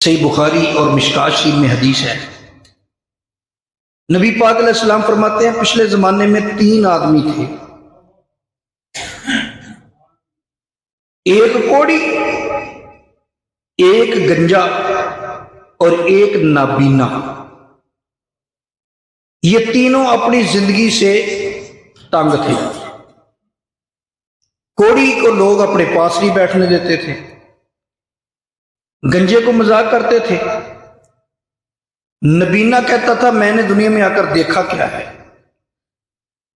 सही बुखारी और मिशकात शरीफ में हदीस है, नबी पाक अलैहिस्सलाम फरमाते हैं पिछले जमाने में 3 आदमी थे, एक कोड़ी, एक गंजा और एक नाबीना। ये तीनों अपनी जिंदगी से तंग थे। कोड़ी को लोग अपने पास नहीं बैठने देते थे, गंजे को मजाक करते थे, नबीना कहता था मैंने दुनिया में आकर देखा क्या है।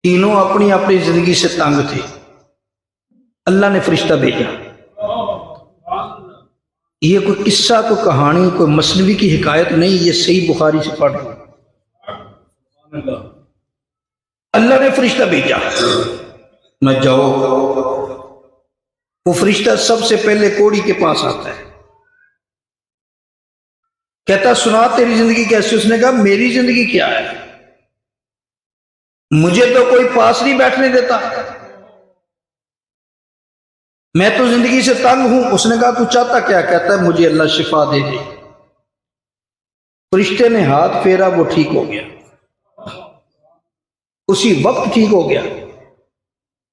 तीनों अपनी अपनी जिंदगी से तंग थे। अल्लाह ने फरिश्ता भेजा। ये कोई किस्सा, कोई कहानी, कोई मसनवी की हिकायत नहीं, ये सही बुखारी से पढ़ लो। अल्लाह ने फरिश्ता भेजा, मैं जाओ। वो फरिश्ता सबसे पहले कोड़ी के पास आता है, कहता सुना तेरी जिंदगी कैसी। उसने कहा मेरी जिंदगी क्या है, मुझे तो कोई पास नहीं बैठने देता, मैं तो जिंदगी से तंग हूं। उसने कहा तू चाहता क्या। कहता है मुझे अल्लाह शिफा दे दे। फरिश्ते ने हाथ फेरा, वो ठीक हो गया, उसी वक्त ठीक हो गया।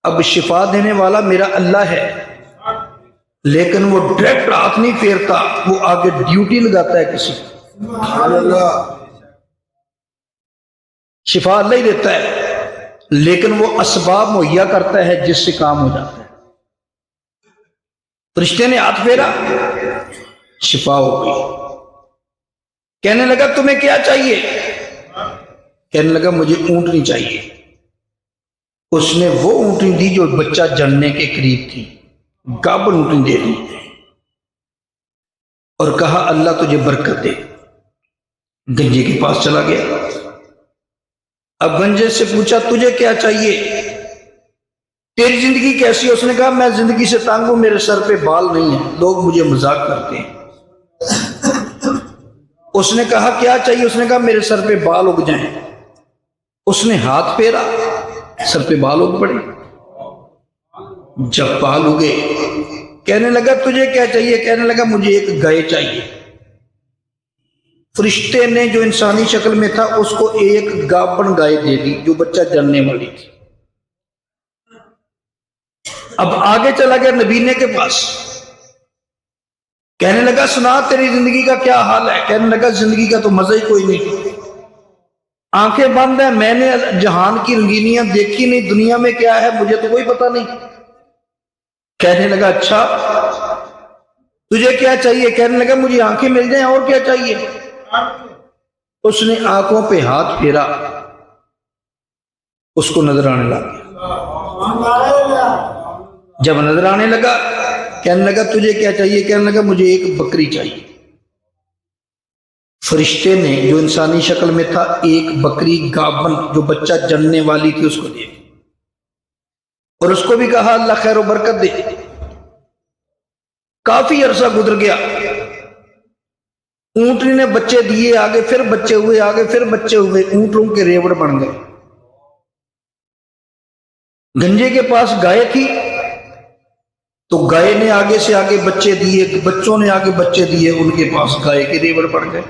अब शिफा देने वाला मेरा अल्लाह है, लेकिन वो डायरेक्ट हाथ नहीं फेरता, वो आगे ड्यूटी लगाता है किसी। शिफा अल्लाह ही देता है, लेकिन वो असबाब मुहैया करता है जिससे काम हो जाता है। फरिश्ते ने हाथ फेरा, शिफा हो गई। कहने लगा तुम्हें क्या चाहिए। कहने लगा मुझे ऊंटनी चाहिए। उसने वो ऊंटनी दी जो बच्चा जनने के करीब थी, गाबन ऊंटनी दे दी और कहा अल्लाह तुझे बरकत दे। गंजे के पास चला गया। अब गंजे से पूछा तुझे क्या चाहिए, तेरी जिंदगी कैसी है। उसने कहा मैं जिंदगी से तंग हूं, मेरे सर पे बाल नहीं है, लोग मुझे मजाक करते हैं। उसने कहा क्या चाहिए। उसने कहा मेरे सर पे बाल उग जाएं। उसने हाथ फेरा, सर पे बाल उग पड़े। जब बाल उगे, कहने लगा तुझे क्या चाहिए। कहने लगा मुझे एक गाय चाहिए। फरिश्ते ने जो इंसानी शक्ल में था उसको एक गाबन गाय दे दी जो बच्चा जनने वाली थी। अब आगे चला गया नबीने के पास, कहने लगा सुना तेरी जिंदगी का क्या हाल है। कहने लगा जिंदगी का तो मजा ही कोई नहीं, आंखें बंद है, मैंने जहान की रंगीनियां देखी नहीं, दुनिया में क्या है मुझे तो कोई पता नहीं। कहने लगा अच्छा तुझे क्या चाहिए। कहने लगा मुझे आंखें मिल जाएं, और क्या चाहिए। उसने आंखों पे हाथ फेरा, उसको नजर आने लगा। जब नजर आने लगा, कहने लगा तुझे क्या चाहिए। कहने लगा मुझे एक बकरी चाहिए। फरिश्ते ने जो इंसानी शक्ल में था एक बकरी गाबन जो बच्चा जनने वाली थी उसको दे दी और उसको भी कहा अल्लाह खैर बरकत दे। काफी अरसा गुजर गया, ऊंटनी ने बच्चे दिए, आगे फिर बच्चे हुए, आगे फिर बच्चे हुए, ऊंटों के रेवड़ बन गए। गंजे के पास गाय थी तो गाय ने आगे से आगे बच्चे दिए, बच्चों ने आगे बच्चे दिए, उनके पास गाय के रेवड़ पड़ गए।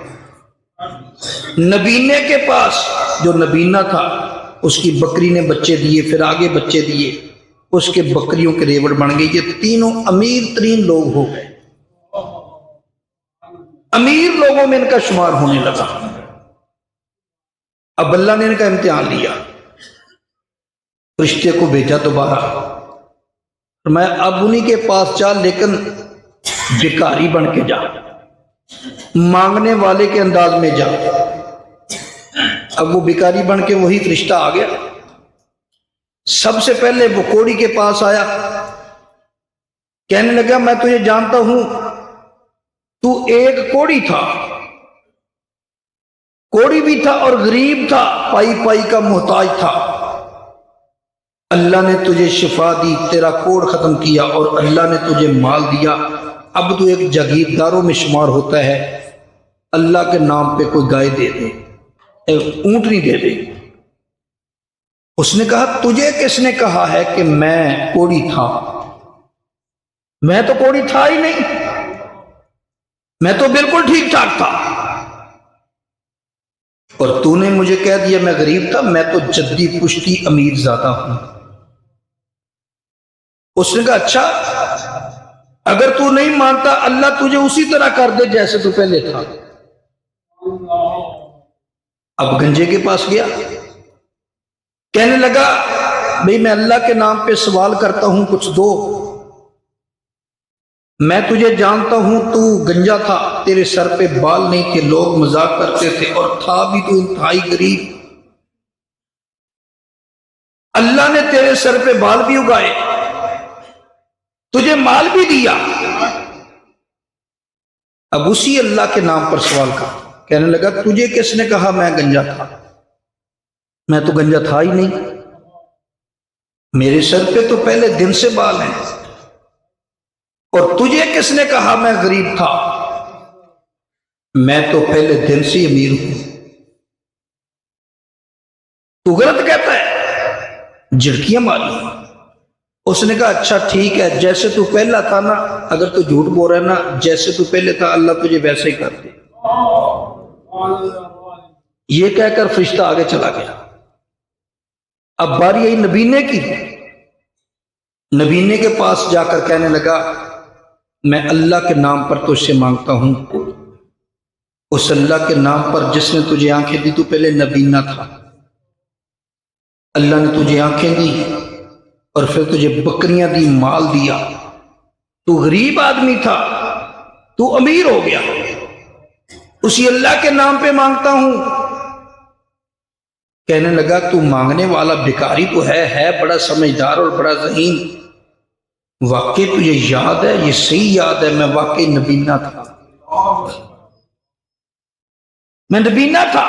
नबीने के पास जो नबीना था उसकी बकरी ने बच्चे दिए, फिर आगे बच्चे दिए, उसके बकरियों के रेवड़ बन गए। ये तीनों अमीर तरीन लोग हो गए, अमीर लोगों में इनका शुमार होने लगा। अब अल्लाह ने इनका इम्तिहान लिया, रिश्ते को भेजा दोबारा। मैं अब उन्हीं के पास जा, लेकिन भिखारी बन के जा, मांगने वाले के अंदाज में जा। अब वो भिखारी बन के वही फरिश्ता आ गया। सबसे पहले वो कोड़ी के पास आया, कहने लगा मैं तुझे जानता हूं, तू एक कोड़ी था, कोड़ी भी था और गरीब था, पाई पाई का मोहताज था। अल्लाह ने तुझे शिफा दी, तेरा कोड़ खत्म किया और अल्लाह ने तुझे माल दिया। अब तू एक जागीरदारों में शुमार होता है, अल्लाह के नाम पे कोई गाय दे दे, ऊंटनी दे दे। उसने कहा तुझे किसने कहा है कि मैं कोड़ी था, मैं तो कोड़ी था ही नहीं। मैं तो बिल्कुल ठीक ठाक था, और तूने मुझे कह दिया मैं गरीब था। मैं तो जद्दी पुश्ती अमीर ज्यादा हूं। उसने कहा अच्छा, अगर तू नहीं मानता अल्लाह तुझे उसी तरह कर दे जैसे तू पहले था। अब गंजे के पास गया, कहने लगा भाई मैं अल्लाह के नाम पे सवाल करता हूं, कुछ दो। मैं तुझे जानता हूं, तू गंजा था, तेरे सर पे बाल नहीं थे, लोग मजाक करते थे, और था भी तू इंतहाई गरीब। अल्लाह ने तेरे सर पे बाल भी उगाए, तुझे माल भी दिया। अब उसी अल्लाह के नाम पर सवाल कर। कहने लगा तुझे किसने कहा मैं गंजा था? मैं तो गंजा था ही नहीं, मेरे सर पे तो पहले दिन से बाल हैं। और तुझे किसने कहा मैं गरीब था? मैं तो पहले दिन से अमीर हूं। तू गलत कहता है, झिड़कियां मारी। उसने कहा अच्छा ठीक है, जैसे तू पहला था ना, अगर तू झूठ बोल रहा है ना, जैसे तू पहले था अल्लाह तुझे वैसे ही कर दे। ये कहकर फरिश्ता आगे चला गया। अब बारी आई नबीने की। नबीने के पास जाकर कहने लगा मैं अल्लाह के नाम पर तुझसे मांगता हूं, उस अल्लाह के नाम पर जिसने तुझे आंखें दी, तू पहले नबीना था, अल्लाह ने तुझे आंखें दी और फिर तुझे बकरियां दी, माल दिया, तू गरीब आदमी था, तू अमीर हो गया, उसी अल्लाह के नाम पे मांगता हूं। कहने लगा तू मांगने वाला भिखारी तो है बड़ा समझदार और बड़ा ज़हीन। वाकई तुझे याद है, ये सही याद है, मैं वाकई नबीना था, मैं नबीना था,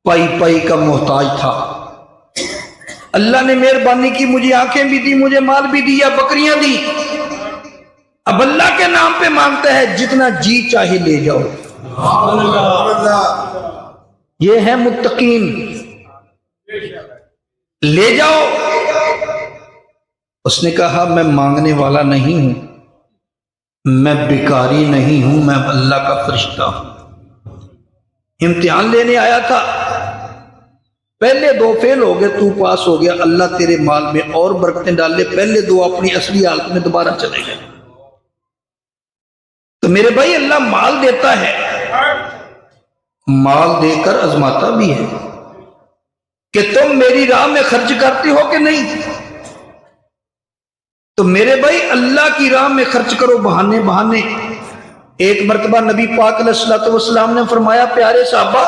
पाई पाई का मोहताज था। अल्लाह ने मेहरबानी की, मुझे आंखें भी दी, मुझे माल भी दिया, बकरियां दी। अब अल्लाह के नाम पे मांगता है, जितना जी चाहे ले जाओ। ये है मुत्तकीन, ले जाओ। उसने कहा मैं मांगने वाला नहीं हूं, मैं भिखारी नहीं हूं, मैं अल्लाह का फरिश्ता हूं। इम्तिहान लेने आया था, पहले दो फेल हो गए, तू पास हो गया, अल्लाह तेरे माल में और बरकतें डाले। पहले दो अपनी असली हालत में दोबारा चले गए। तो मेरे भाई अल्लाह माल देता है, माल देकर आजमाता भी है कि तुम मेरी राह में खर्च करते हो कि नहीं। तो मेरे भाई अल्लाह की राह में खर्च करो बहाने बहाने। एक मर्तबा नबी पाक अलैहिस्सलातु वस्सलाम ने फरमाया प्यारे साहबा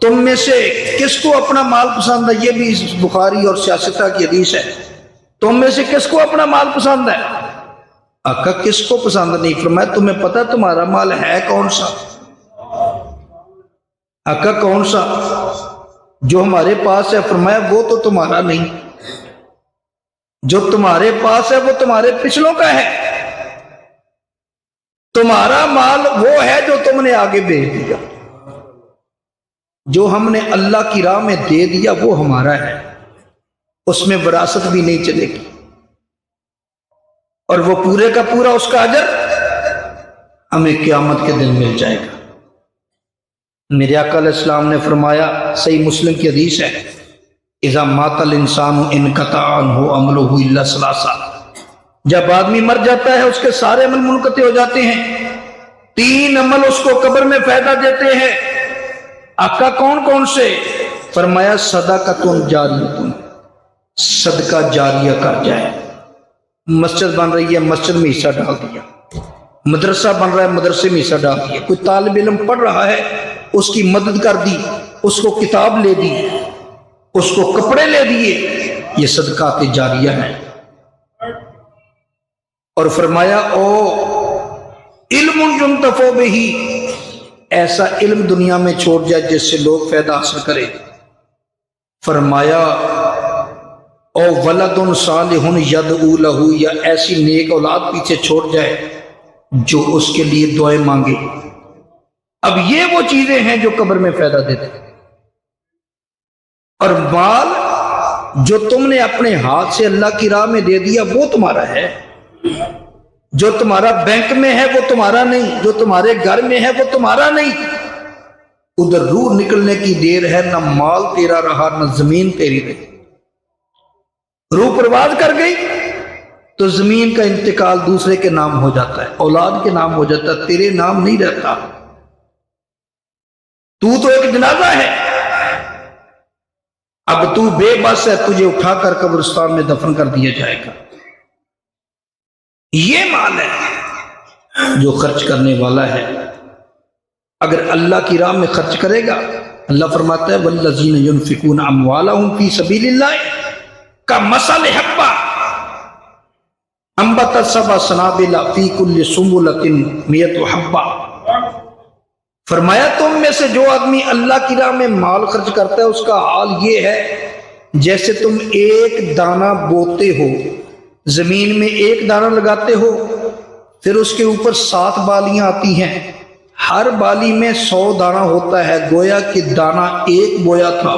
तुम में से किसको अपना माल पसंद है? ये भी इस बुखारी और सियासता की हदीस है। तुम में से किसको अपना माल पसंद है? आका किसको पसंद नहीं? फरमाया तुम्हें पता तुम्हारा माल है कौन सा? आका कौन सा? जो हमारे पास है। फरमाया वो तो तुम्हारा नहीं, जो तुम्हारे पास है वो तुम्हारे पिछलों का है। तुम्हारा माल वो है जो तुमने आगे भेज दिया, जो हमने अल्लाह की राह में दे दिया वो हमारा है, उसमें विरासत भी नहीं चलेगी और वो पूरे का पूरा उसका अजर हमें क़यामत के दिन मिल जाएगा। मेरे आका अलैहिस्सलाम ने फरमाया, सही मुस्लिम की हदीस है, इज़ा मातल इंसानु इनक़ता अन्हु अमलुहु इल्ला सलासा, जब आदमी मर जाता है उसके सारे अमल मुनक़ते हो जाते हैं, तीन अमल उसको कब्र में फायदा देते हैं। आका कौन कौन से? फरमाया सदाकतुन जारियतुन, सदका जारिया कर जाए। मस्जिद बन रही है, मस्जिद में हिस्सा डाल दिया, मदरसा बन रहा है, मदरसे में हिस्सा डाल दिया, कोई तालिब इल्म पढ़ रहा है उसकी मदद कर दी, उसको किताब ले दी, उसको कपड़े ले दिए, ये सदकात जारिया है। और फरमाया ओ इल्मुन युंतफो बिही, ऐसा इल्म दुनिया में छोड़ जाए जिससे लोग फायदा हासिल करें। फरमाया ओ वलदुन सालिहुन यदऊ लहू, या ऐसी नेक औलाद पीछे छोड़ जाए जो उसके लिए दुआएं मांगे। अब ये वो चीजें हैं जो कब्र में फायदा देते हैं। और माल जो तुमने अपने हाथ से अल्लाह की राह में दे दिया वो तुम्हारा है, जो तुम्हारा बैंक में है वो तुम्हारा नहीं, जो तुम्हारे घर में है वो तुम्हारा नहीं। उधर रूह निकलने की देर है, ना माल तेरा रहा ना जमीन तेरी रही। रूह परवाज कर गई तो जमीन का इंतकाल दूसरे के नाम हो जाता है, औलाद के नाम हो जाता है, तेरे नाम नहीं रहता। तू तो एक जनाजा है, अब तू बेबस है, तुझे उठाकर कब्रिस्तान में दफन कर दिया जाएगा। ये माल है जो खर्च करने वाला है, अगर अल्लाह की राह में खर्च करेगा, अल्लाह फरमाता है वल्लज़ीना युनफ़िकूना अम्वालहुम फी सबीलिल्लाह का मसल हब्बा अंबतत सबअ सनाबिला फी कुल्लि सुंबुलतिन मियतु हब्बा। फरमाया तुम में से जो आदमी अल्लाह की राह में माल खर्च करता है उसका हाल ये है जैसे तुम एक दाना बोते हो, जमीन में एक दाना लगाते हो, फिर उसके ऊपर 7 बालियां आती हैं, हर बाली में 100 दाना होता है। गोया कि दाना एक बोया था,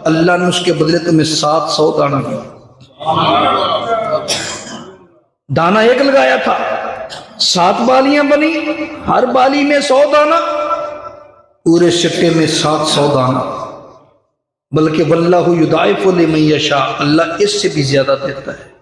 अल्लाह ने उसके बदले तुम्हें 700 दाना दिया। दाना एक लगाया था, 7 बालियां बनी, हर बाली में 100 दाना, पूरे सिक्के में 700 दाना। बल्कि वल्लाहु युदाइफु लिमन यशा, अल्लाह इससे भी ज्यादा देता है।